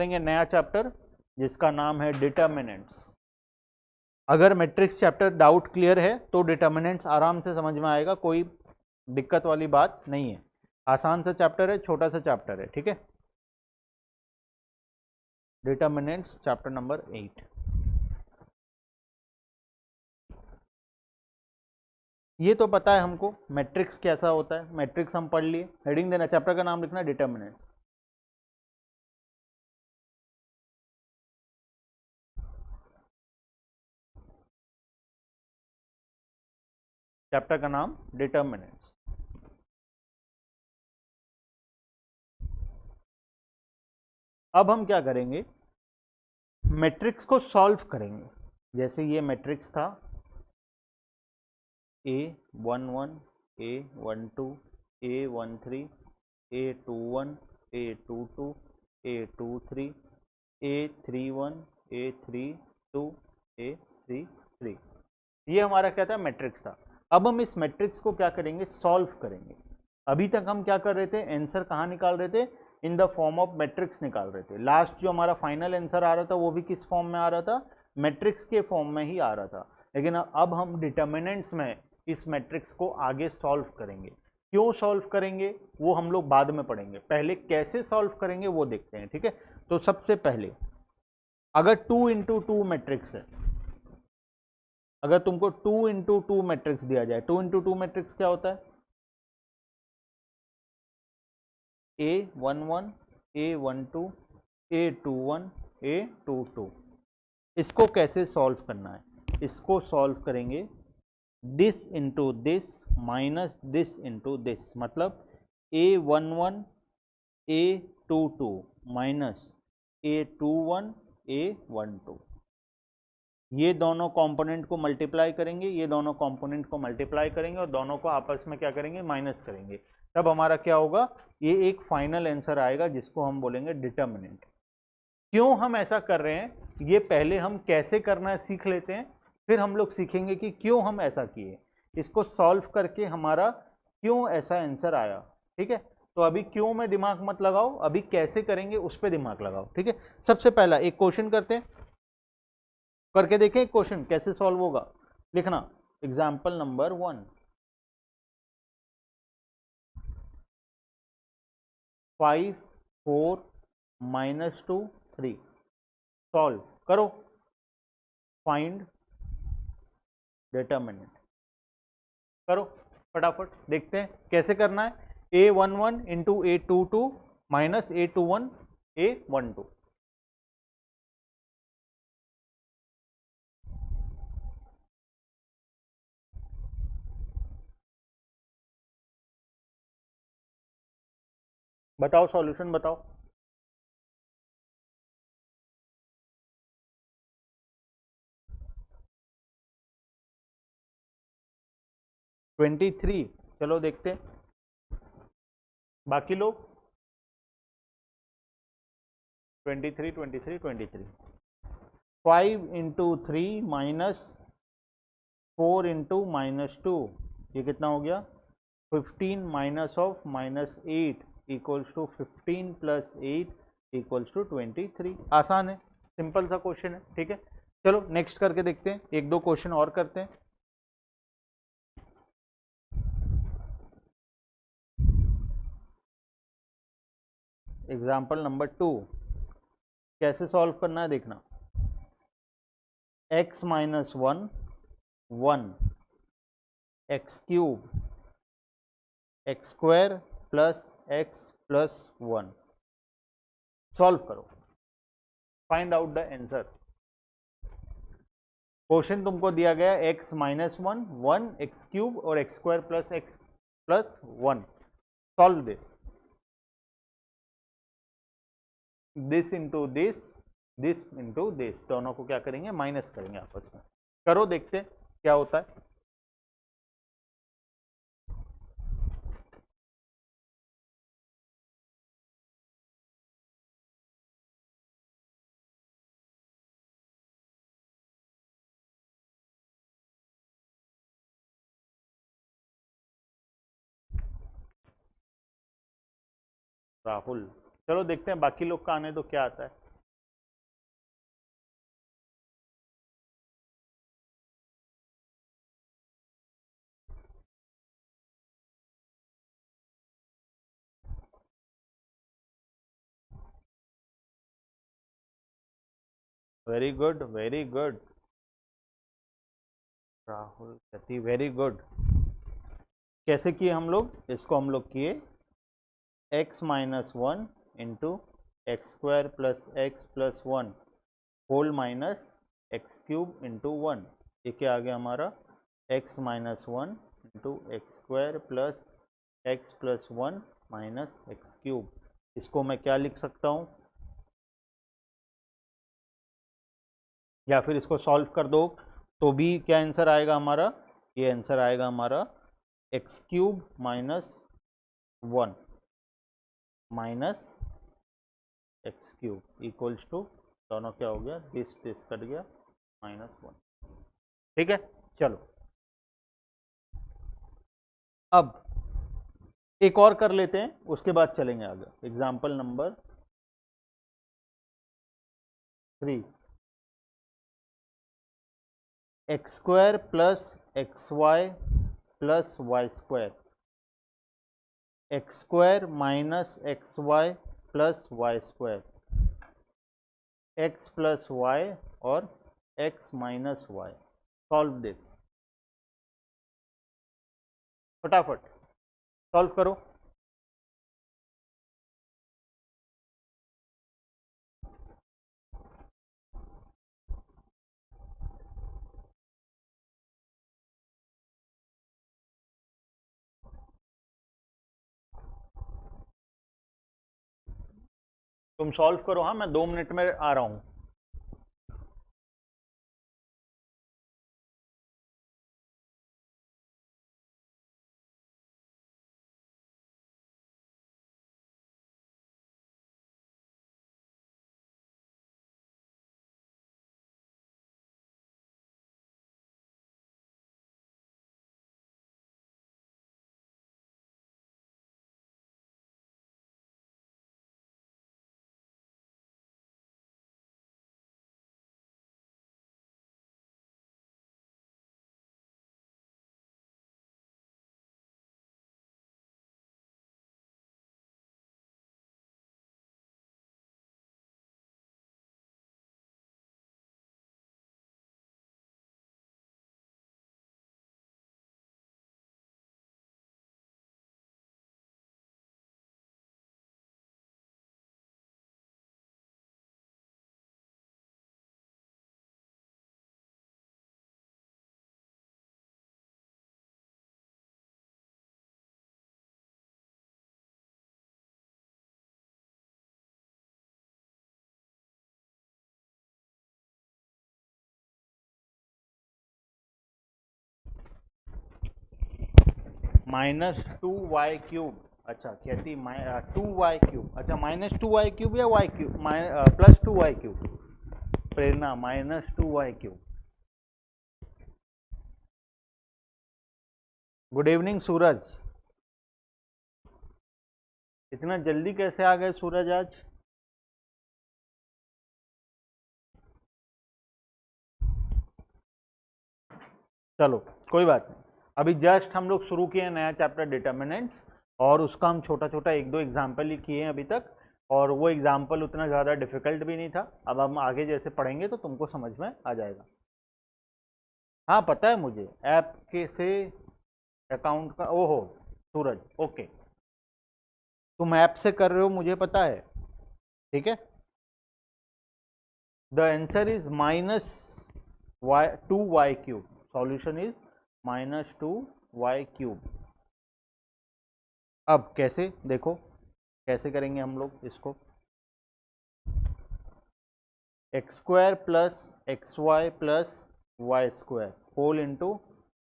करेंगे नया चैप्टर जिसका नाम है डिटर्मिनेंट्स। अगर मैट्रिक्स चैप्टर डाउट क्लियर है तो डिटर्मिनेंट्स आराम से समझ में आएगा, कोई दिक्कत वाली बात नहीं है। आसान सा चैप्टर है, छोटा सा चैप्टर है, ठीक है। Determinants chapter number 8। ये तो पता है हमको मैट्रिक्स कैसा होता है, मैट्रिक्स हम पढ़ लिए। हेडिंग देना, चैप्टर का नाम लिखना डिटर्मिनेंट। चैप्टर का नाम डिटर्मिनेंट्स। अब हम क्या करेंगे, मैट्रिक्स को सॉल्व करेंगे। जैसे ये मैट्रिक्स था A11 A12 A13 A21 A22 A23 A31 A32 A33, ये हमारा क्या था, मैट्रिक्स था। अब हम इस मैट्रिक्स को क्या करेंगे, सॉल्व करेंगे। अभी तक हम क्या कर रहे थे, आंसर कहाँ निकाल रहे थे, in the form of matrix निकाल रहे थे। लास्ट जो हमारा फाइनल आंसर आ रहा था वो भी किस फॉर्म में आ रहा था, मैट्रिक्स के फॉर्म में ही आ रहा था। लेकिन अब हम डिटर्मिनेंट्स में इस मैट्रिक्स को आगे सॉल्व करेंगे। क्यों सॉल्व करेंगे वो हम लोग बाद में पढ़ेंगे, पहले कैसे सॉल्व करेंगे वो देखते हैं, ठीक है। तो सबसे पहले अगर 2 इंटू 2 मैट्रिक्स है, अगर तुमको 2 इंटू 2 मैट्रिक्स दिया जाए, 2 इंटू 2 मैट्रिक्स क्या होता है, A11 A12 A21 A22। इसको कैसे सॉल्व करना है, इसको सॉल्व करेंगे this into this minus this into this, मतलब A11 A22 minus A21 A12। ये दोनों कंपोनेंट को मल्टीप्लाई करेंगे, ये दोनों कंपोनेंट को मल्टीप्लाई करेंगे और दोनों को आपस में क्या करेंगे, माइनस करेंगे। तब हमारा क्या होगा, ये एक फाइनल आंसर आएगा जिसको हम बोलेंगे डिटर्मिनेंट। क्यों हम ऐसा कर रहे हैं, ये पहले हम कैसे करना है सीख लेते हैं, फिर हम लोग सीखेंगे कि क्यों हम ऐसा किए, इसको सॉल्व करके हमारा क्यों ऐसा आंसर आया, ठीक है। तो अभी क्यों में दिमाग मत लगाओ, अभी कैसे करेंगे उस पर दिमाग लगाओ, ठीक है। सबसे पहला एक क्वेश्चन करते हैं, करके देखें एक क्वेश्चन कैसे सॉल्व होगा। लिखना एग्जाम्पल नंबर 1, 5 4 -2 3। सॉल्व करो, फाइंड डिटर्मिनेंट। करो फटाफट, देखते हैं कैसे करना है। A11 into A22 minus A21 A12। बताओ सॉल्यूशन बताओ। 23, चलो देखते हैं बाकी लोग। 23 23 23। 5 इंटू 3 माइनस 4 इंटू -2, ये कितना हो गया, 15 minus of -8 equals to 15 plus 8 equals to 23। आसान है, सिंपल सा क्वेश्चन है, ठीक है। चलो नेक्स्ट करके देखते हैं, एक दो क्वेश्चन और करते हैं। एग्जाम्पल नंबर 2, कैसे सॉल्व करना है देखना। x minus 1 1, x cube x square plus x plus 1। Solve करो, find out the answer. Question तुमको दिया गया x माइनस 1 1 एक्स क्यूब और x square plus x plus 1। Solve this into this into this, दोनों को क्या करेंगे, माइनस करेंगे आपस में। करो देखते क्या होता है। राहुल, चलो देखते हैं बाकी लोग का आने तो क्या आता है। Very good, very good Rahul कहती, वेरी गुड। कैसे किए हम लोग इसको? हम लोग किए x minus one into x square plus x plus one whole minus x cube into one. ये क्या आ गया हमारा? x minus one into x square plus one minus x cube. इसको मैं क्या लिख सकता हूँ? या फिर इसको सॉल्व कर दो तो भी क्या आंसर आएगा हमारा? ये आंसर आएगा हमारा x cube minus one minus x cube equals to, दोनों क्या हो गया? दिस कट गया, माइनस वन। ठीक है, चलो अब एक और कर लेते हैं, उसके बाद चलेंगे आगे। Example number 3, x square plus x y plus y square, x square minus x y plus y square, x plus y और x minus y. Solve this, फटाफट सॉल्व करो। तुम सॉल्व करो, हाँ मैं 2 मिनट में आ रहा हूं। माइनस टू वाई क्यूब, अच्छा कहती 2y क्यूब, अच्छा -2y क्यूब या वाई क्यूब +2y क्यूब? प्रेरणा -2y क्यूब। गुड इवनिंग सूरज। इतना जल्दी कैसे आ गए सूरज आज? चलो कोई बात नहीं, अभी जस्ट हम लोग शुरू किए नया चैप्टर डिटर्मिनेंट्स, और उसका हम छोटा छोटा 1-2 एग्जाम्पल ही किए हैं अभी तक, और वो एग्जाम्पल उतना ज़्यादा डिफिकल्ट भी नहीं था। अब हम आगे जैसे पढ़ेंगे तो तुमको समझ में आ जाएगा। हाँ पता है मुझे, ऐप के से अकाउंट का, ओहो सूरज ओके, तुम ऐप से कर रहे हो मुझे पता है, ठीक है। The answer is -2y cube, solution is -2y cube. अब कैसे देखो, कैसे करेंगे हम लोग इसको? X square plus x y plus y square whole into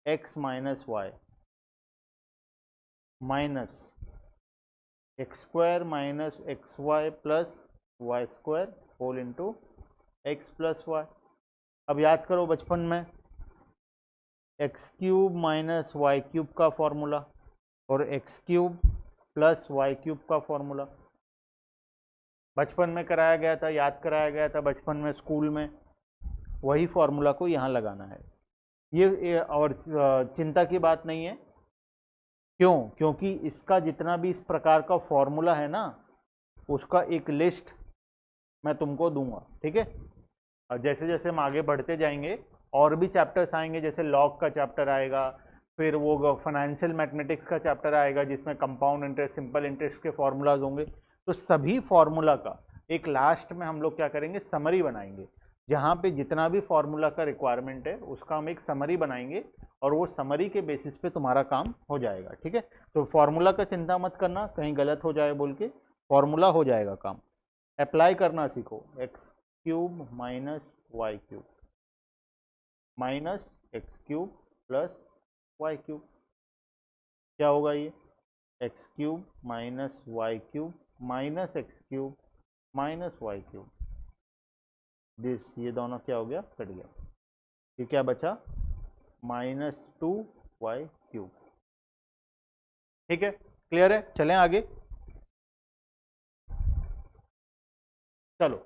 x minus y minus x square minus x y plus y square whole into x plus y. अब याद करो बचपन में x cube minus y cube का formula और x cube plus y cube का formula बचपन में कराया गया था, याद कराया गया था बचपन में स्कूल में। वही फॉर्मूला को यहाँ लगाना है। ये और चिंता की बात नहीं है। क्यों? क्योंकि इसका जितना भी इस प्रकार का फॉर्मूला है ना, उसका एक लिस्ट मैं तुमको दूंगा, ठीक है। और जैसे जैसे हम आगे बढ़ते जाएंगे और भी चैप्टर्स आएंगे, जैसे लॉग का चैप्टर आएगा, फिर वो फाइनेंशियल मैथमेटिक्स का चैप्टर आएगा जिसमें कंपाउंड इंटरेस्ट, सिंपल इंटरेस्ट के फॉर्मूलाज होंगे। तो सभी फॉर्मूला का एक लास्ट में हम लोग क्या करेंगे, समरी बनाएंगे, जहाँ पे जितना भी फॉर्मूला का रिक्वायरमेंट है उसका हम एक समरी बनाएंगे और वो समरी के बेसिस पे तुम्हारा काम हो जाएगा। ठीक है, तो फॉर्मूला का चिंता मत करना कहीं गलत हो जाए बोल के, फॉर्मूला हो जाएगा काम। अप्लाई करना सीखो, x cube minus y cube minus x cube plus y cube, क्या होगा ये, x cube minus y cube minus x cube minus y cube, this ये दोनों क्या हो गया, कट गया, ये क्या बचा, -2y क्यूब। ठीक है, क्लियर है, चलें आगे। चलो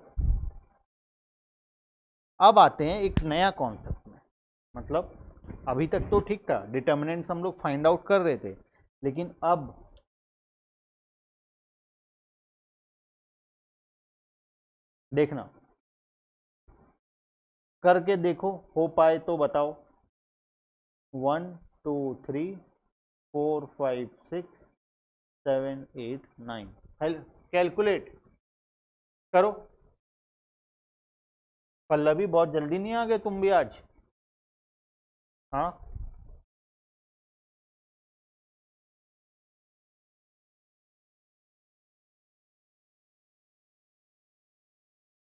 अब आते हैं एक नया कॉन्सेप्ट में, मतलब अभी तक तो ठीक था, डिटर्मिनेंट्स हम लोग फाइंड आउट कर रहे थे, लेकिन अब देखना, करके देखो, हो पाए तो बताओ। 1 2 3 4 5 6 7 8 9, कैलकुलेट करो। पल्लवी बहुत जल्दी नहीं आ गए तुम भी आज, हाँ।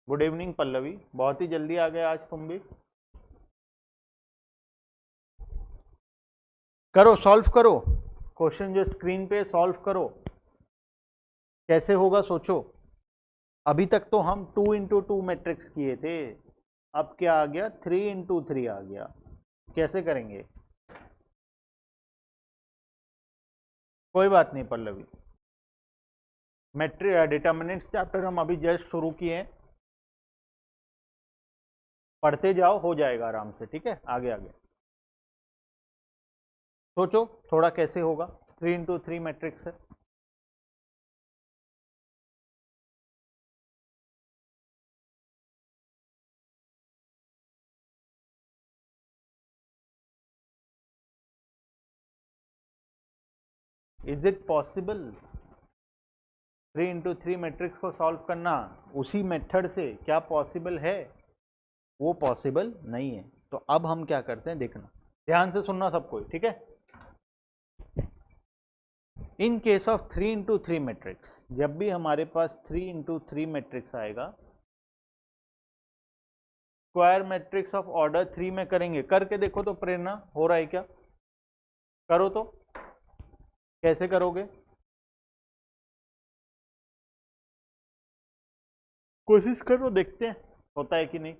गुड इवनिंग पल्लवी, बहुत ही जल्दी आ गए आज तुम भी। करो, सॉल्व करो, क्वेश्चन जो स्क्रीन पे सॉल्व करो, कैसे होगा सोचो। अभी तक तो हम 2 × 2 मैट्रिक्स किए थे, अब क्या आ गया, 3 × 3 आ गया, कैसे करेंगे। कोई बात नहीं पल्लवी, मैट्रिक डिटर्मिनेंट्स चैप्टर हम अभी जस्ट शुरू किए हैं, पढ़ते जाओ, हो जाएगा आराम से। ठीक है, आगे आगे सोचो थोड़ा कैसे होगा, 3 × 3 मैट्रिक्स है। इज इट पॉसिबल 3 × 3 मैट्रिक्स को सॉल्व करना उसी मेथड से, क्या पॉसिबल है, वो पॉसिबल नहीं है। तो अब हम क्या करते हैं, देखना ध्यान से सुनना सब कोई, ठीक है। इन केस ऑफ 3 × 3 मैट्रिक्स, जब भी हमारे पास 3 × 3 मैट्रिक्स आएगा, स्क्वायर मैट्रिक्स ऑफ ऑर्डर 3 में करेंगे, करके देखो तो प्रेरणा हो रहा है क्या, करो तो, कैसे करोगे, कोशिश करो, देखते हैं होता है कि नहीं।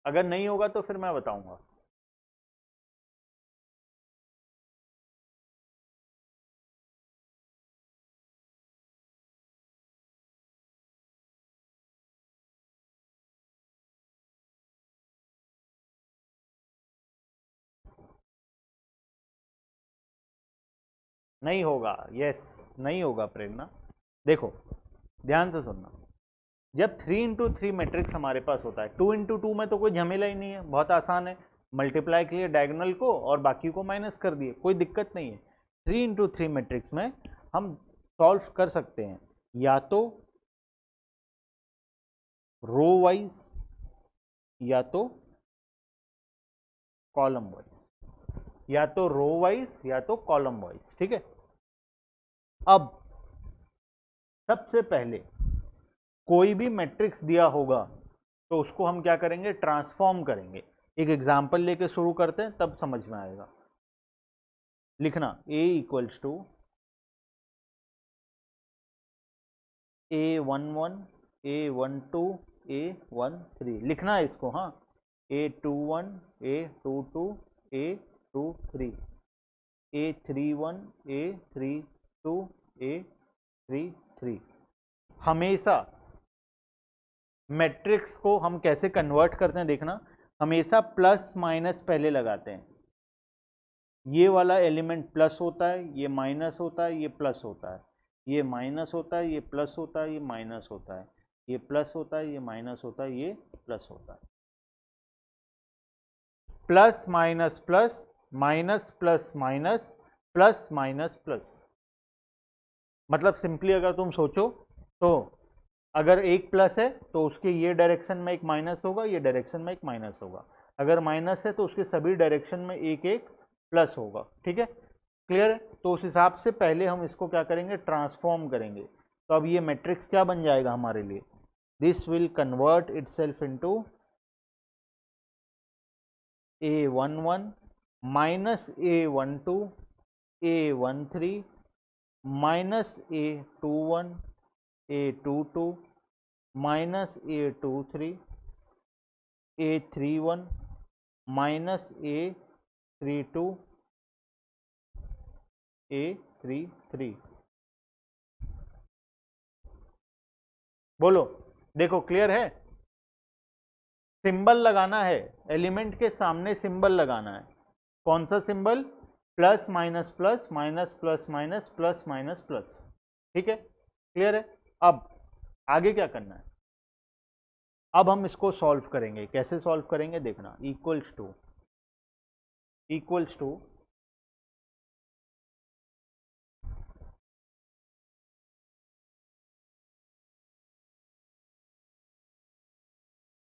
अगर नहीं होगा तो फिर मैं बताऊंगा। नहीं होगा, यस, नहीं होगा प्रेरणा। देखो ध्यान से सुनना, जब 3 × 3 मैट्रिक्स हमारे पास होता है, 2 × 2 में तो कोई झमेला ही नहीं है, बहुत आसान है, मल्टीप्लाई के लिए डायगोनल को और बाकी को माइनस कर दिए, कोई दिक्कत नहीं है। 3 × 3 मैट्रिक्स में हम सॉल्व कर सकते हैं या तो रो वाइज या तो कॉलम वाइज, या तो रो वाइज या तो कॉलम वाइज। ठीक है, अब सबसे पहले कोई भी मैट्रिक्स दिया होगा तो उसको हम क्या करेंगे, ट्रांसफॉर्म करेंगे। एक एग्जांपल लेके शुरू करते हैं, तब समझ में आएगा। लिखना A equals to A11 A12 A13, लिखना है इसको, हाँ, A21 A22 A23 A31 A32 A33। हमेशा मैट्रिक्स को हम कैसे कन्वर्ट करते हैं देखना, हमेशा प्लस माइनस पहले लगाते हैं, ये वाला एलिमेंट प्लस होता है, ये माइनस होता है, ये प्लस होता है, ये माइनस होता है, ये प्लस होता है, ये माइनस होता है, ये प्लस होता है, ये माइनस होता है, ये प्लस होता है। Plus minus plus, minus plus minus, plus minus plus. मतलब सिंपली अगर तुम सोचो तो अगर एक प्लस है तो उसके ये डायरेक्शन में एक माइनस होगा, ये डायरेक्शन में एक माइनस होगा। अगर माइनस है तो उसके सभी डायरेक्शन में एक एक प्लस होगा। ठीक है, क्लियर है? तो उस हिसाब से पहले हम इसको क्या करेंगे, ट्रांसफॉर्म करेंगे। तो अब ये मैट्रिक्स क्या बन जाएगा हमारे लिए, this will convert itself into A11 minus A12 A13 minus A21 A22 minus A23 A31 minus A32 A33। बोलो, देखो क्लियर है? सिंबल लगाना है, एलिमेंट के सामने सिंबल लगाना है। कौन सा symbol? Plus minus plus, minus plus minus, plus minus plus. ठीक है, क्लियर है? अब आगे क्या करना है, अब हम इसको सॉल्व करेंगे। कैसे सॉल्व करेंगे देखना, इक्वल्स टू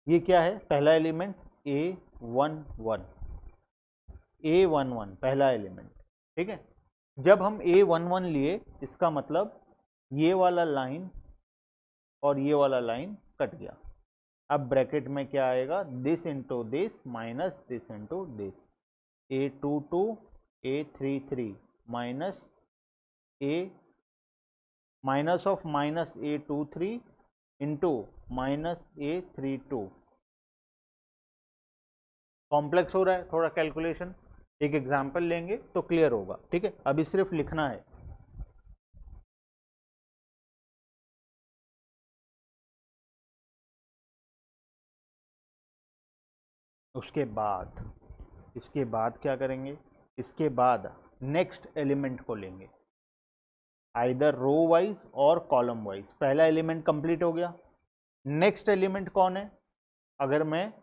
ये क्या है, पहला एलिमेंट A11, A11 पहला एलिमेंट। ठीक है, जब हम A11 लिए इसका मतलब ये वाला लाइन और ये वाला लाइन कट गया। अब ब्रैकेट में क्या आएगा, this into this minus this into this, A22 A33 minus A minus of minus A23 into minus A32। Complex हो रहा है थोड़ा कैलकुलेशन, एक एग्जाम्पल लेंगे तो क्लियर होगा। ठीक है, अभी सिर्फ लिखना है। उसके बाद इसके बाद क्या करेंगे, इसके बाद नेक्स्ट एलिमेंट को लेंगे, आइदर रो वाइज और कॉलम वाइज। पहला एलिमेंट कंप्लीट हो गया, नेक्स्ट एलिमेंट कौन है? अगर मैं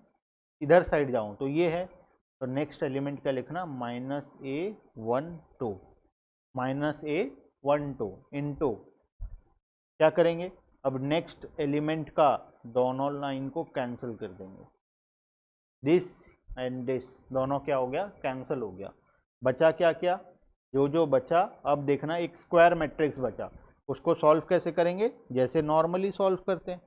इधर साइड जाऊं तो ये है, तो नेक्स्ट एलिमेंट क्या लिखना, -A12 -A12 इनटू क्या करेंगे, अब नेक्स्ट एलिमेंट का दोनों लाइन को कैंसिल कर देंगे, दिस एंड दिस दोनों क्या हो गया, कैंसिल हो गया। बचा क्या क्या, जो जो बचा, अब देखना एक स्क्वायर मैट्रिक्स बचा, उसको सॉल्व कैसे करेंगे, जैसे नॉर्मली सॉल्व करते हैं।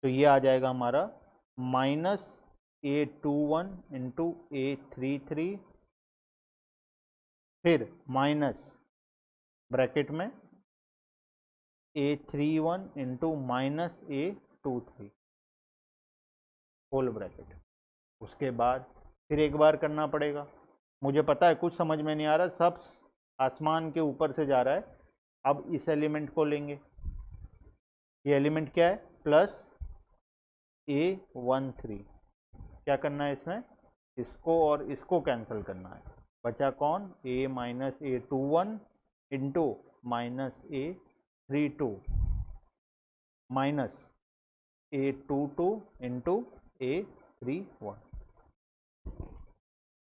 तो ये आ जाएगा हमारा -A21 इंटू A33, फिर माइनस ब्रैकेट में A31 into minus A23 whole bracket. उसके बाद फिर एक बार करना पड़ेगा। मुझे पता है कुछ समझ में नहीं आ रहा, सब आसमान के ऊपर से जा रहा है। अब इस एलिमेंट को लेंगे, ये एलिमेंट क्या है, प्लस A13। क्या करना है इसमें, इसको और इसको कैंसिल करना है। बचा कौन, A minus A21 into minus A32 minus A22 into A31।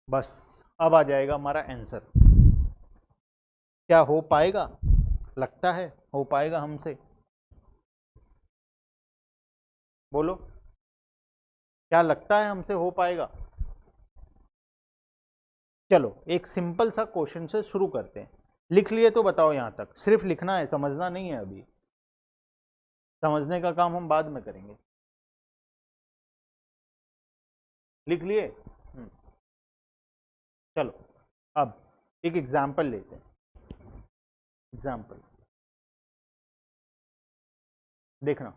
बस अब आ जाएगा हमारा आंसर। क्या हो पाएगा, लगता है हो पाएगा हमसे? बोलो, क्या लगता है हमसे हो पाएगा? चलो एक सिंपल सा क्वेश्चन से शुरू करते हैं। लिख लिए तो बताओ, यहां तक सिर्फ लिखना है, समझना नहीं है। अभी समझने का काम हम बाद में करेंगे। लिख लिए? चलो अब एक एग्जाम्पल लेते हैं। एग्जाम्पल देखना।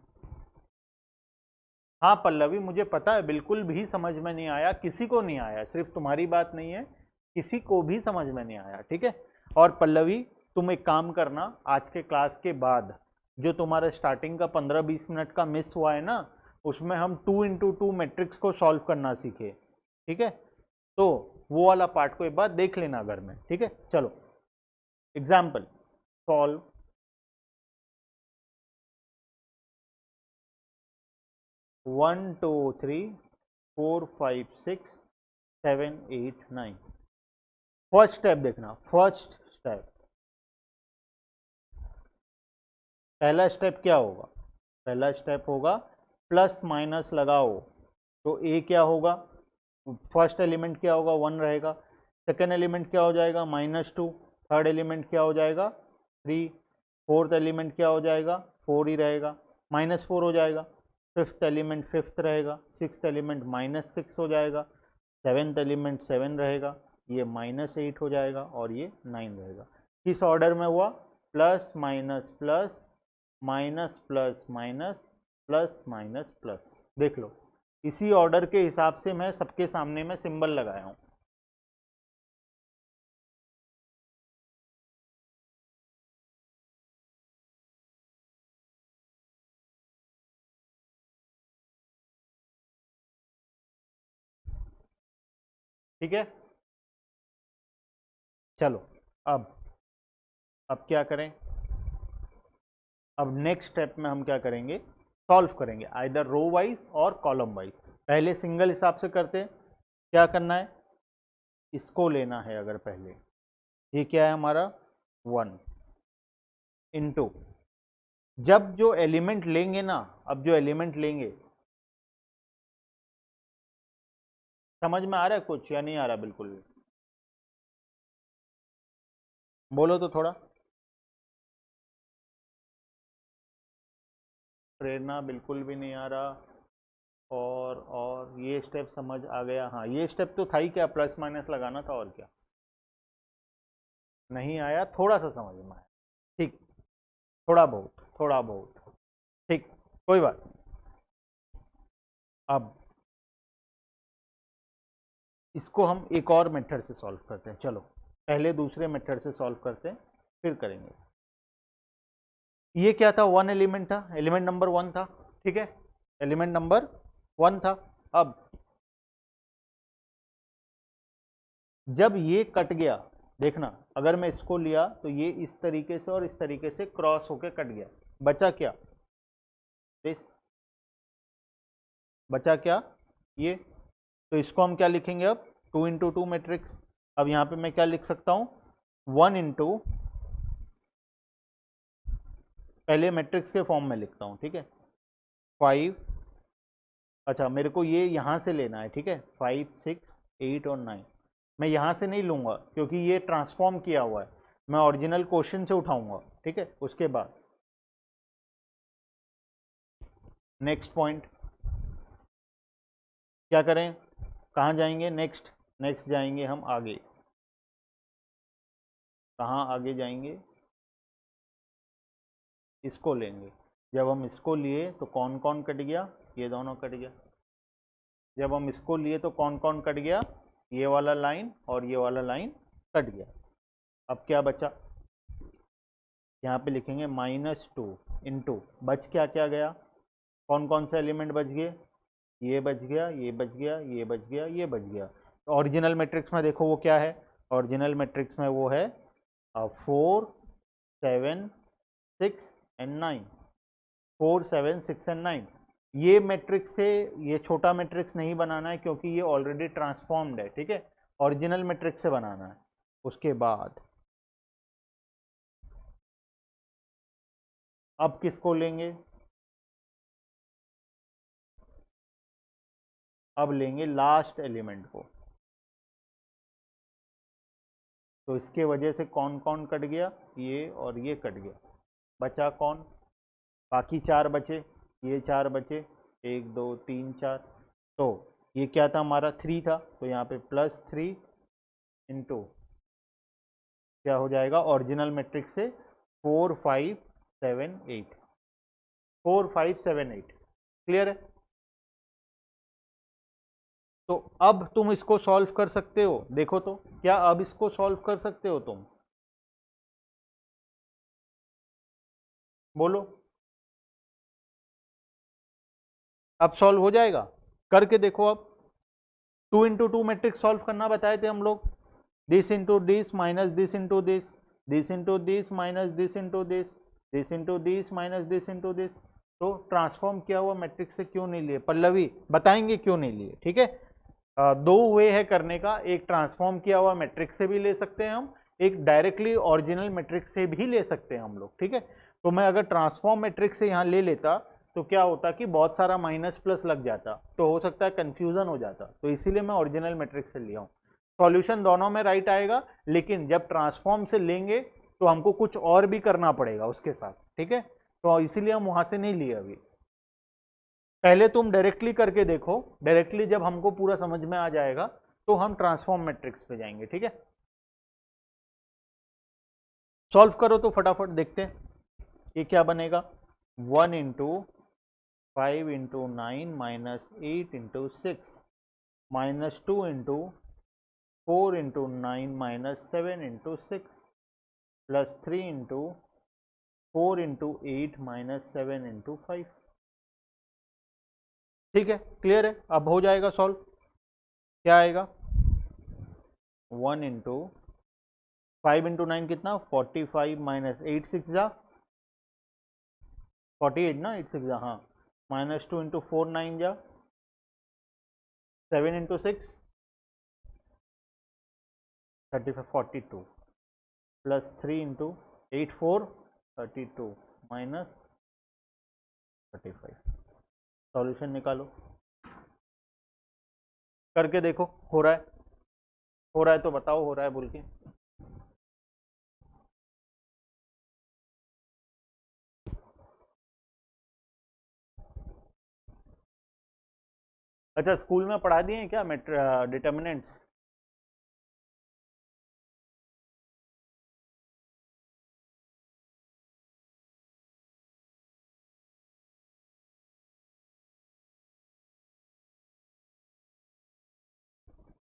हाँ पल्लवी, मुझे पता है, बिल्कुल भी समझ में नहीं आया, किसी को नहीं आया, सिर्फ तुम्हारी बात नहीं है, किसी को भी समझ में नहीं आया। ठीक है, और पल्लवी तुम एक काम करना, आज के क्लास के बाद जो तुम्हारा स्टार्टिंग का 15-20 मिनट का मिस हुआ है ना, उसमें हम 2x2 मैट्रिक्स को सॉल्व करना सीखे। ठीक है, तो वो वाला पार्ट को एक बार देख लेना घर में। ठीक है, चलो एग्जाम्पल सॉल्व 1 2 3 4 5 6 7 8 9। फर्स्ट स्टेप देखना, फर्स्ट स्टेप, पहला स्टेप क्या होगा? पहला स्टेप होगा प्लस माइनस लगाओ, तो ए क्या होगा? फर्स्ट एलिमेंट क्या होगा? 1 रहेगा। सेकेंड एलिमेंट क्या हो जाएगा? -2। थर्ड एलिमेंट क्या हो जाएगा? 3। फोर्थ एलिमेंट क्या हो जाएगा? 4 ही रहेगा, -4 हो जाएगा। फिफ्थ एलिमेंट फिफ्थ रहेगा, सिक्स्थ एलिमेंट -6 हो जाएगा, सेवेंथ एलिमेंट 7 रहेगा, ये -8 हो जाएगा और ये 9 रहेगा। किस ऑर्डर में हुआ? Plus minus plus minus plus minus plus minus plus. देख लो, इसी ऑर्डर के हिसाब से मैं सबके सामने में सिंबल लगाया हूं। ठीक है, चलो अब क्या करें? अब नेक्स्ट स्टेप में हम क्या करेंगे? सॉल्व करेंगे आइदर रो वाइज और कॉलम वाइज। पहले सिंगल हिसाब से करते हैं। क्या करना है? इसको लेना है। अगर पहले ये क्या है हमारा 1 इंटू, जब जो एलिमेंट लेंगे ना, अब जो एलिमेंट लेंगे, समझ में आ रहा है कुछ या नहीं आ रहा? बिल्कुल भी बोलो तो थोड़ा। प्रेरणा बिल्कुल भी नहीं आ रहा। और ये स्टेप समझ आ गया? हाँ, ये स्टेप तो था ही, क्या प्लस माइनस लगाना था, और क्या? नहीं आया, थोड़ा सा समझ में आया। ठीक, थोड़ा बहुत, थोड़ा बहुत। ठीक, कोई बात नहीं। अब इसको हम एक और मेथड से सॉल्व करते हैं। चलो पहले दूसरे मेथड से सॉल्व करते हैं, फिर करेंगे। ये क्या था? 1 एलिमेंट था, एलिमेंट नंबर 1 था। ठीक है, एलिमेंट नंबर 1 था। अब जब ये कट गया, देखना, अगर मैं इसको लिया तो ये इस तरीके से और इस तरीके से क्रॉस होके कट गया, बचा क्या? दिस, बचा क्या? ये। तो इसको हम क्या लिखेंगे अब? 2 इंटू 2 मैट्रिक्स। अब यहाँ पे मैं क्या लिख सकता हूँ? 1 इंटू, पहले मैट्रिक्स के फॉर्म में लिखता हूँ, ठीक है, 5। अच्छा, मेरे को ये यहाँ से लेना है, ठीक है, 5 6 8 और 9। मैं यहाँ से नहीं लूँगा क्योंकि ये ट्रांसफॉर्म किया हुआ है, मैं ओरिजिनल क्वेश्चन से उठाऊँगा। ठीक है, उसके बाद नेक्स्ट पॉइंट क्या करें? कहाँ जाएंगे? नेक्स्ट, नेक्स्ट जाएंगे हम आगे। कहाँ आगे जाएंगे? इसको लेंगे। जब हम इसको लिए तो कौन कौन कट गया? ये दोनों कट गया। जब हम इसको लिए तो कौन कौन कट गया? ये वाला लाइन और ये वाला लाइन कट गया। अब क्या बचा? यहाँ पे लिखेंगे -2 इंटू, बच क्या क्या गया? कौन कौन से एलिमेंट बच गए? ये बच गया, ये बच गया, ये बच गया, ये बच गया। ओरिजिनल मैट्रिक्स में देखो वो क्या है? ओरिजिनल मैट्रिक्स में वो है 4 7 6 एंड 9। 4 7 6 एंड 9। ये मैट्रिक्स से ये छोटा मैट्रिक्स नहीं बनाना है क्योंकि ये ऑलरेडी ट्रांसफॉर्म्ड है। ठीक है, ओरिजिनल मैट्रिक्स से बनाना है। उसके बाद अब किसको लेंगे? अब लेंगे लास्ट एलिमेंट को। तो इसके वजह से कौन कौन कट गया? ये और ये कट गया। बचा कौन? बाकी 4 बचे, ये 4 बचे, 1 2 3 4। तो ये क्या था हमारा? 3 था, तो यहाँ पे +3 इंटू क्या हो जाएगा ओरिजिनल मैट्रिक्स से? 4 5 7 8। 4 5 7 8। क्लियर है? तो अब तुम इसको सॉल्व कर सकते हो। देखो तो, क्या अब इसको सॉल्व कर सकते हो तुम? बोलो। अब सॉल्व हो जाएगा? करके देखो अब। 2 इंटू 2 मैट्रिक्स सॉल्व करना बताए थे हम लोग। This into this minus this into this, this into this minus this into this, this into this minus this into this. तो ट्रांसफॉर्म किया हुआ मैट्रिक्स से क्यों नहीं लिए? पल्लवी बताएंगे क्यों नहीं लिए, ठीक है। दो वे है करने का, एक ट्रांसफॉर्म किया हुआ मैट्रिक्स से भी ले सकते हैं हम, एक डायरेक्टली ओरिजिनल मैट्रिक्स से भी ले सकते हैं हम लोग, ठीक है। तो मैं अगर ट्रांसफॉर्म मैट्रिक्स से यहाँ ले लेता तो क्या होता कि बहुत सारा माइनस प्लस लग जाता, तो हो सकता है कंफ्यूजन हो जाता, तो इसीलिए मैं ओरिजिनल मैट्रिक्स से लिया हूँ। सॉल्यूशन दोनों में राइट आएगा, लेकिन जब ट्रांसफॉर्म से लेंगे तो हमको कुछ और भी करना पड़ेगा उसके साथ, ठीक है। तो इसीलिए हम वहां से नहीं लिए अभी। पहले तुम डायरेक्टली करके देखो, डायरेक्टली जब हमको पूरा समझ में आ जाएगा तो हम ट्रांसफॉर्म मैट्रिक्स पे जाएंगे, ठीक है। सॉल्व करो तो फटाफट देखते हैं ये क्या बनेगा। 1 into 5 into 9 minus 8 into 6 minus 2 into 4 into 9 minus 7 into 6 plus 3 into 4 into 8 minus 7 into 5। ठीक है, क्लियर है, अब हो जाएगा सॉल्व। क्या आएगा? 1 इंटू 5 इंटू 9 कितना? 45 माइनस 8 6 जा 48 ना, 8 6 जा, हाँ। माइनस 2 इंटू 4 9 जा 7 into 6 35 42 plus 3 into 8 4 32 minus 35। Solution निकालो, करके देखो हो रहा है, हो रहा है तो बताओ हो रहा है बोल के। अच्छा, स्कूल में पढ़ा दिए हैं क्या डिटर्मिनेंट्स?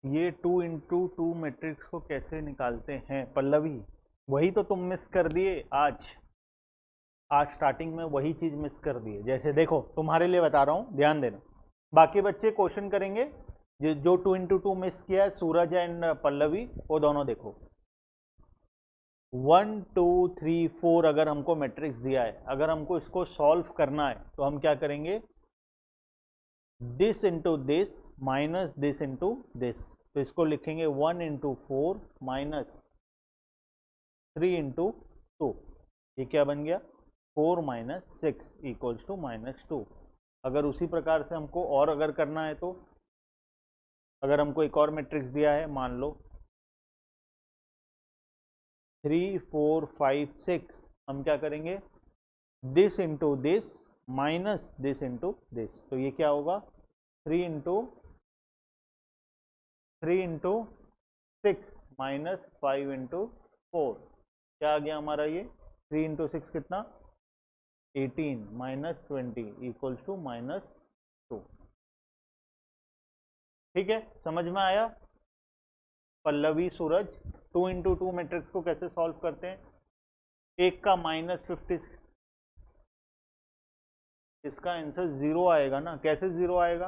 ये 2 इंटू 2 मैट्रिक्स को कैसे निकालते हैं पल्लवी? वही तो तुम मिस कर दिए आज, आज स्टार्टिंग में वही चीज मिस कर दिए। जैसे देखो तुम्हारे लिए बता रहा हूँ, ध्यान देना, बाकी बच्चे क्वेश्चन करेंगे। जो 2 इंटू 2 मिस किया है सूरज एंड पल्लवी, वो दोनों देखो। 1 2 3 4 अगर हमको मैट्रिक्स दिया है, अगर हमको इसको सॉल्व करना है तो हम क्या करेंगे? This into this minus this into this, तो इसको लिखेंगे 1 इंटू 4 माइनस 3 इंटू 2। ये क्या बन गया? 4 माइनस 6 इक्वल्स टू -2। अगर उसी प्रकार से हमको और अगर करना है, तो अगर हमको एक और मैट्रिक्स दिया है, मान लो 3 4 5 6, हम क्या करेंगे? This into this minus this into this, तो ये क्या होगा? 3 इंटू 6 माइनस 5 इंटू 4, क्या आ गया हमारा ये? 3 इंटू 6 कितना? 18 माइनस 20 इक्वल्स टू -2। ठीक है, समझ में आया पल्लवी सूरज? 2 इंटू 2 मैट्रिक्स को कैसे सॉल्व करते हैं? एक का -50, इसका आंसर 0 आएगा ना। कैसे 0 आएगा?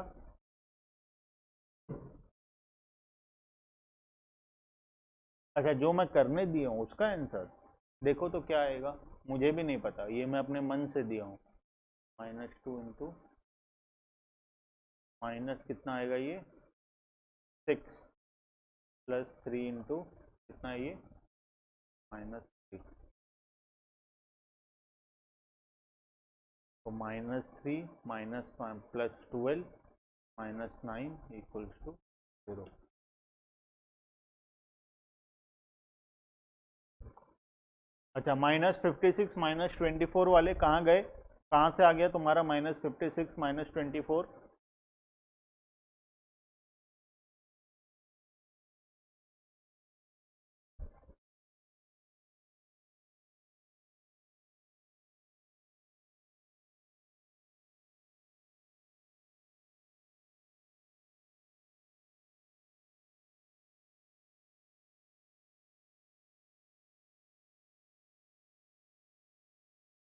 अच्छा, जो मैं करने दिया हूँ उसका आंसर देखो तो क्या आएगा, मुझे भी नहीं पता, ये मैं अपने मन से दिया हूँ। -2 इंटू माइनस कितना आएगा ये? 6 प्लस 3 इंटू कितना है ये? -3, तो -3 -5 प्लस 12 -9 इक्वल्स टू 0। अच्छा, -56 -24 वाले कहाँ गए? कहाँ से आ गया तुम्हारा -56 -24?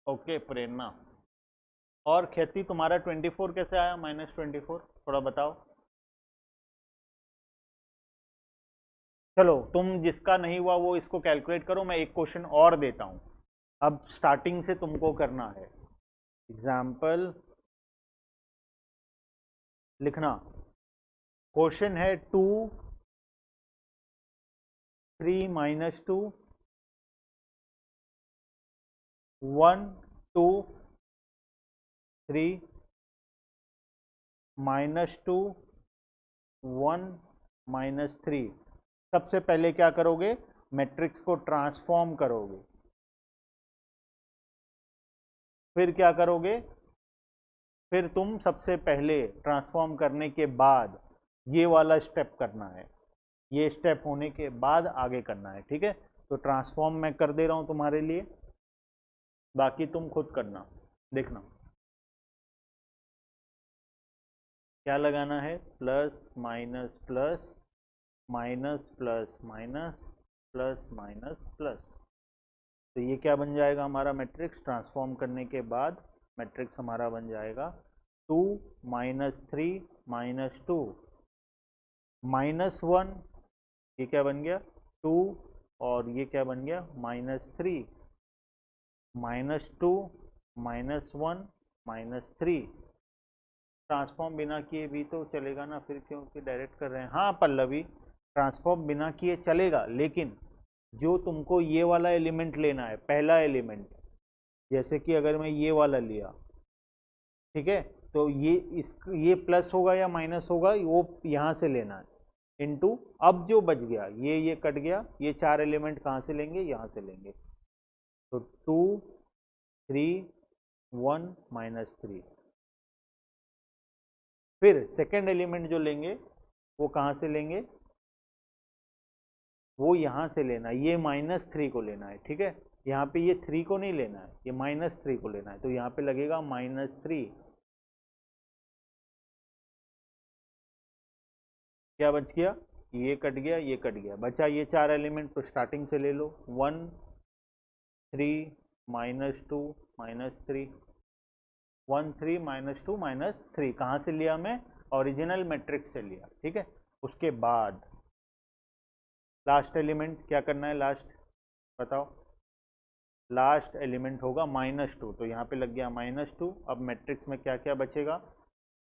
ओके प्रेरणा, और खेती तुम्हारा 24 कैसे आया? -24 थोड़ा बताओ। चलो, तुम जिसका नहीं हुआ वो इसको कैलकुलेट करो, मैं एक क्वेश्चन और देता हूँ। अब स्टार्टिंग से तुमको करना है। एग्जाम्पल लिखना। क्वेश्चन है 2 3 माइनस 2 1 2 3 माइनस 2 1 माइनस 3। सबसे पहले क्या करोगे, मैट्रिक्स को ट्रांसफॉर्म करोगे। फिर क्या करोगे, फिर तुम सबसे पहले ट्रांसफॉर्म करने के बाद ये वाला स्टेप करना है, ये स्टेप होने के बाद आगे करना है। ठीक है, तो ट्रांसफॉर्म मैं कर दे रहा हूं तुम्हारे लिए, बाकी तुम खुद करना। देखना क्या लगाना है, plus minus plus minus plus minus plus minus plus. तो ये क्या बन जाएगा हमारा मैट्रिक्स, ट्रांसफॉर्म करने के बाद मैट्रिक्स हमारा बन जाएगा 2 माइनस 3 माइनस 2 माइनस 1, ये क्या बन गया 2, और ये क्या बन गया minus 3 minus 2 minus 1 minus 3। Transform बिना किए भी तो चलेगा ना, फिर क्योंकि डायरेक्ट कर रहे हैं। हाँ पल्लवी, ट्रांसफॉर्म बिना किए चलेगा, लेकिन जो तुमको ये वाला एलिमेंट लेना है, पहला एलिमेंट, जैसे कि अगर मैं ये वाला लिया, ठीक है, तो ये प्लस होगा या माइनस होगा वो यहाँ से लेना है, इनटू अब जो बच गया ये कट गया, ये चार एलिमेंट कहाँ से लेंगे, यहाँ से लेंगे। तो 2 3 1 माइनस 3। फिर सेकेंड एलिमेंट जो लेंगे वो कहाँ से लेंगे, वो यहाँ से लेना है, ये माइनस 3 को लेना है। ठीक है, यहाँ पे ये 3 को नहीं लेना है, ये माइनस 3 को लेना है, तो यहाँ पे लगेगा माइनस 3। क्या बच गया, ये कट गया, ये कट गया, बचा ये चार एलिमेंट, तो स्टार्टिंग से ले लो, 1 3 माइनस 2 माइनस 3 1 3 माइनस 2 माइनस 3। कहाँ से लिया, मैं ओरिजिनल मैट्रिक्स से लिया। ठीक है, उसके बाद लास्ट एलिमेंट क्या करना है, लास्ट बताओ, लास्ट एलिमेंट होगा माइनस 2, तो यहाँ पे लग गया माइनस 2। अब मैट्रिक्स में क्या क्या बचेगा,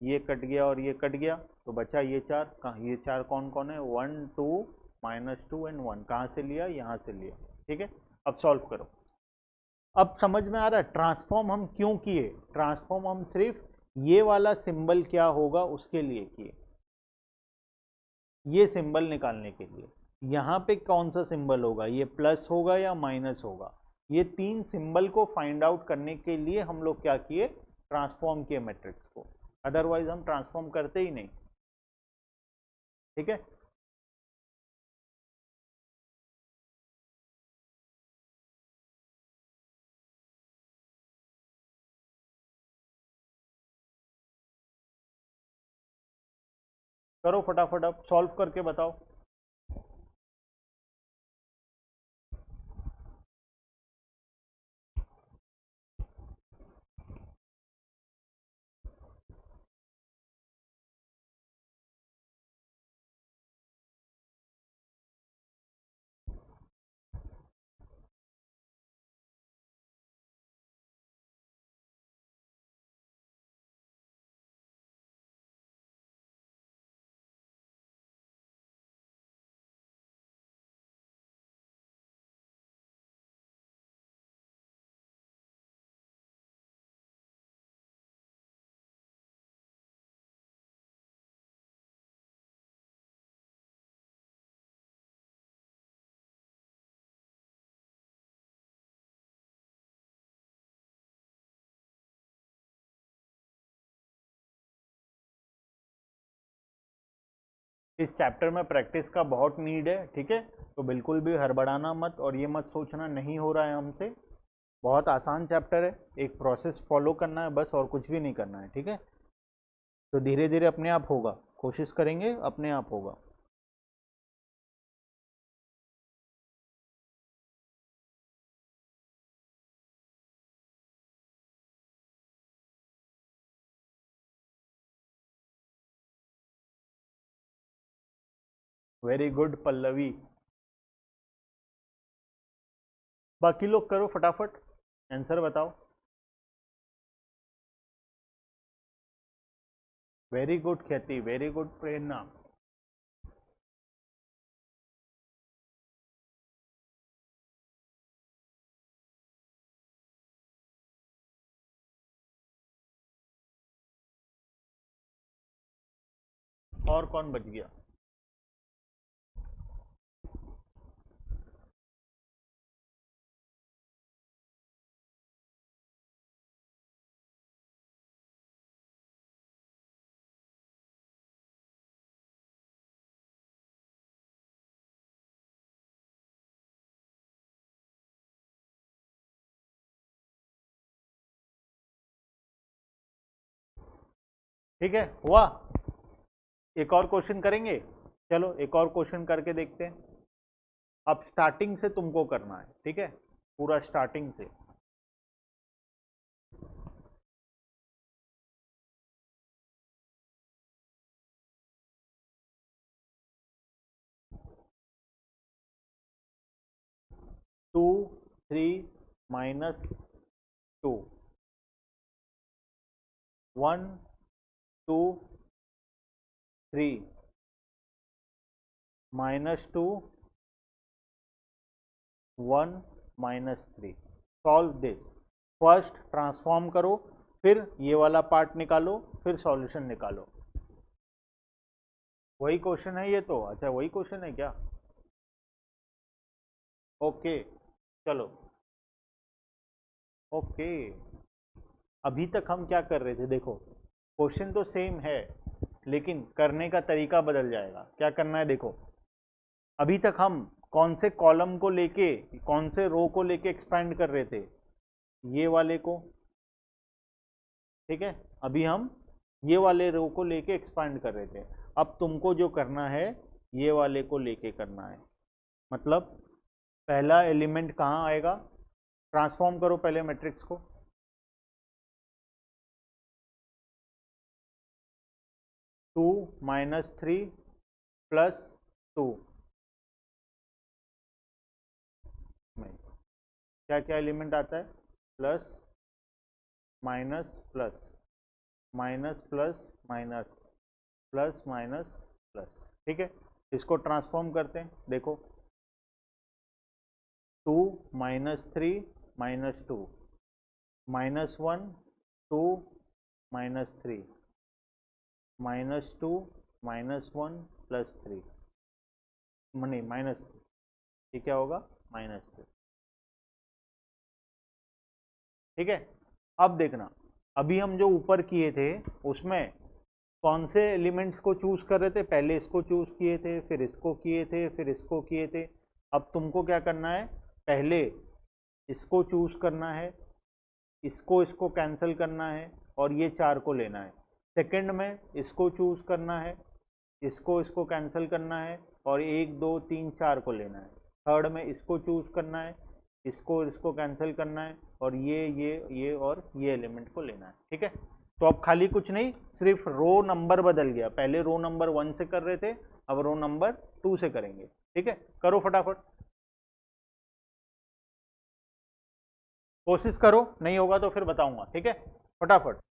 ये कट गया और ये कट गया, तो बचा ये चार। कहाँ, ये चार कौन कौन है, 1 2 माइनस 2 एंड 1। कहाँ से लिया, यहाँ से लिया। ठीक है, अब सॉल्व करो। अब समझ में आ रहा है ट्रांसफॉर्म हम क्यों किए, ट्रांसफॉर्म हम सिर्फ ये वाला सिंबल क्या होगा उसके लिए किए, ये सिंबल निकालने के लिए। यहाँ पे कौन सा सिंबल होगा, ये प्लस होगा या माइनस होगा, ये तीन सिंबल को फाइंड आउट करने के लिए हम लोग क्या किए, ट्रांसफॉर्म किए मैट्रिक्स को। अदरवाइज हम ट्रांसफॉर्म करते ही नहीं। ठीक है, करो फटाफट, अब सॉल्व करके बताओ। इस चैप्टर में प्रैक्टिस का बहुत नीड है। ठीक है, तो बिल्कुल भी हड़बड़ाना मत, और ये मत सोचना नहीं हो रहा है हमसे। बहुत आसान चैप्टर है, एक प्रोसेस फॉलो करना है बस, और कुछ भी नहीं करना है। ठीक है, तो धीरे धीरे अपने आप होगा, कोशिश करेंगे अपने आप होगा। Very good Pallavi. बाकी लोग करो फटाफट, आंसर बताओ। वेरी गुड ख्याति, वेरी गुड प्रेरणा। और कौन बच गया? ठीक है, हुआ। एक और क्वेश्चन करेंगे, चलो एक और क्वेश्चन करके देखते हैं। अब स्टार्टिंग से तुमको करना है, ठीक है, पूरा स्टार्टिंग से। Two, three, -2, 1, 2, 3, -2, 1, -3। Solve this. First transform करो, फिर ये वाला पार्ट निकालो, फिर सॉल्यूशन निकालो। वही क्वेश्चन है ये तो? अच्छा वही क्वेश्चन है क्या? ओके चलो, ओके। अभी तक हम क्या कर रहे थे, देखो क्वेश्चन तो सेम है लेकिन करने का तरीका बदल जाएगा। क्या करना है देखो, अभी तक हम कौन से कॉलम को लेके, कौन से रो को लेके एक्सपैंड कर रहे थे, ये वाले को, ठीक है। अभी हम ये वाले रो को लेके एक्सपैंड कर रहे थे। अब तुमको जो करना है ये वाले को लेके करना है। मतलब पहला एलिमेंट कहाँ आएगा, ट्रांसफॉर्म करो पहले मैट्रिक्स को। 2 -3 +2 में क्या क्या एलिमेंट आता है, plus minus plus, minus plus minus, plus minus plus, ठीक है। इसको ट्रांसफॉर्म करते हैं, देखो 2 -3 -2, -1 2 -3, -2 -1 +3, नहीं माइनस, ये क्या होगा, -2, ठीक है। अब देखना, अभी हम जो ऊपर किए थे उसमें कौन से एलिमेंट्स को चूज कर रहे थे, पहले इसको चूज किए थे, फिर इसको किए थे, फिर इसको किए थे। अब तुमको क्या करना है, पहले इसको चूज करना है, इसको कैंसिल करना है और ये 4 को लेना है। सेकंड में इसको चूज करना है, इसको कैंसिल करना है और 1 2 3 4 को लेना है। थर्ड में इसको चूज करना है, इसको कैंसिल करना है और ये और ये एलिमेंट को लेना है, ठीक है। तो अब खाली कुछ नहीं, सिर्फ रो नंबर बदल गया। पहले रो नंबर 1 से कर रहे थे, अब रो नंबर 2 से करेंगे, ठीक है। करो फटाफट, कोशिश करो, नहीं होगा तो फिर बताऊंगा, ठीक है। फटाफट।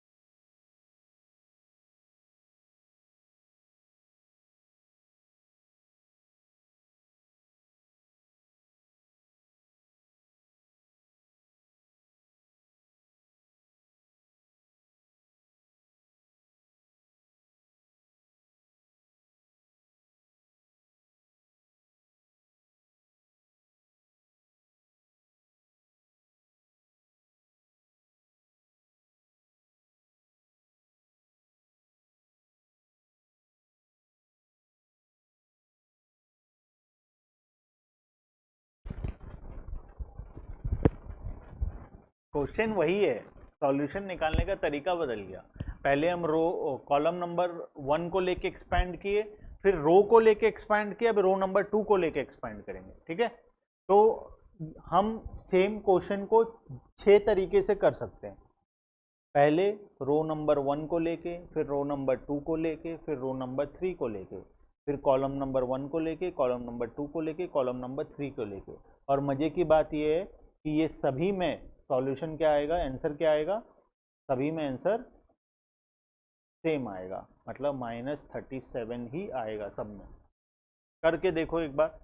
क्वेश्चन वही है, सॉल्यूशन निकालने का तरीका बदल गया। पहले हम रो कॉलम नंबर 1 को लेके एक्सपैंड किए, फिर रो को लेके एक्सपैंड किए, अब रो नंबर 2 को लेके एक्सपैंड करेंगे, ठीक है। तो हम सेम क्वेश्चन को 6 तरीके से कर सकते हैं। पहले रो नंबर 1 को लेके, फिर रो नंबर 2 को लेके, फिर रो नंबर 3 को लेके, फिर कॉलम नंबर 1 को लेके, कॉलम नंबर 2 को लेके, कॉलम नंबर 3 को लेके। और मजे की बात यह है कि ये सभी में सॉल्यूशन क्या आएगा, आंसर क्या आएगा, सभी में आंसर सेम आएगा, मतलब -37 ही आएगा सब में। करके देखो एक बार।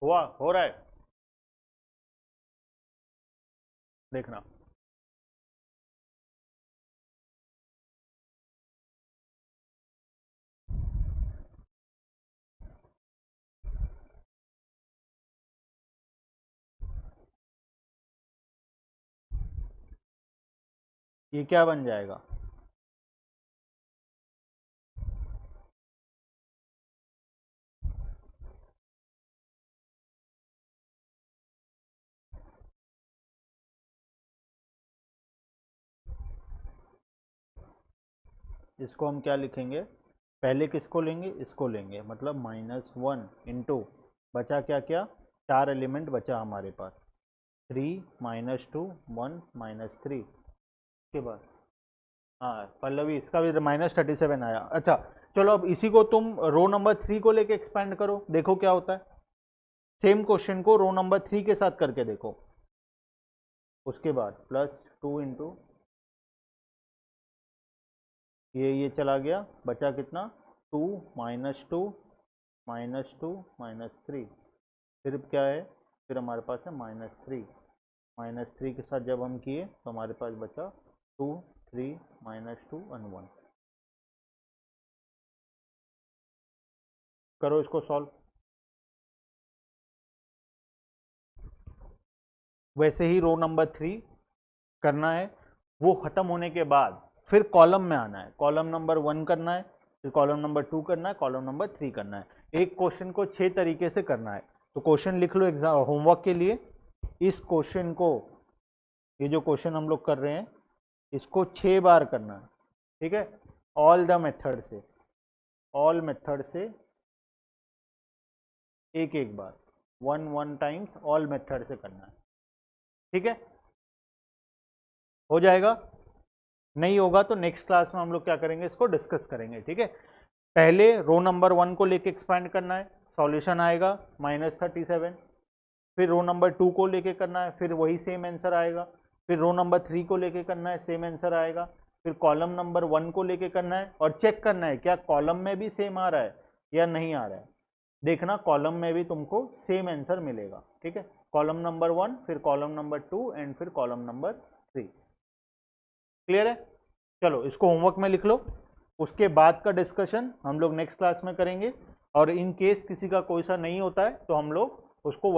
हुआ, हो रहा है, देखना। ये क्या बन जाएगा? इसको हम क्या लिखेंगे? पहले किसको लेंगे? इसको लेंगे, मतलब -1 इंटू, बचा क्या क्या, 4 एलिमेंट बचा हमारे पास, 3 -2 1 -3 के बाद। हाँ पल्लवी, इसका भी -37 आया। अच्छा चलो, अब इसी को तुम रो नंबर 3 को लेके एक्सपेंड करो, देखो क्या होता है। सेम क्वेश्चन को रो नंबर 3 के साथ करके देखो। उसके बाद +2 इंटू, ये चला गया, बचा कितना, 2 -2 -2 -3, फिर क्या है, फिर हमारे पास है -3। -3 के साथ जब हम किए तो हमारे पास बचा 2 3 -2 और 1। करो इसको सॉल्व। वैसे ही रो नंबर 3 करना है, वो खत्म होने के बाद फिर कॉलम में आना है, कॉलम नंबर 1 करना है, फिर कॉलम नंबर 2 करना है, कॉलम नंबर 3 करना है। एक क्वेश्चन को 6 तरीके से करना है। तो क्वेश्चन लिख लो एग्जाम होमवर्क के लिए। इस क्वेश्चन को, ये जो क्वेश्चन हम लोग कर रहे हैं, इसको 6 बार करना है, ठीक है। ऑल द मेथड से, ऑल मेथड से एक एक बार, 1 टाइम्स ऑल मेथड से करना है, ठीक है। हो जाएगा? नहीं होगा तो नेक्स्ट क्लास में हम लोग क्या करेंगे, इसको डिस्कस करेंगे, ठीक है। पहले रो नंबर 1 को लेके एक्सपेंड करना है, सॉल्यूशन आएगा -37। फिर रो नंबर 2 को लेके करना है, फिर वही सेम आंसर आएगा। फिर रो नंबर 3 को लेके करना है, सेम आंसर आएगा। फिर कॉलम नंबर 1 को लेके करना है और चेक करना है क्या कॉलम में भी सेम आ रहा है या नहीं आ रहा है। देखना कॉलम में भी तुमको सेम आंसर मिलेगा, ठीक है। कॉलम नंबर 1, फिर कॉलम नंबर 2 एंड फिर कॉलम नंबर 3। क्लियर है? चलो इसको होमवर्क में लिख लो। उसके बाद का डिस्कशन हम लोग नेक्स्ट क्लास में करेंगे, और इन केस किसी का कोई सा नहीं होता है तो हम लोग उसको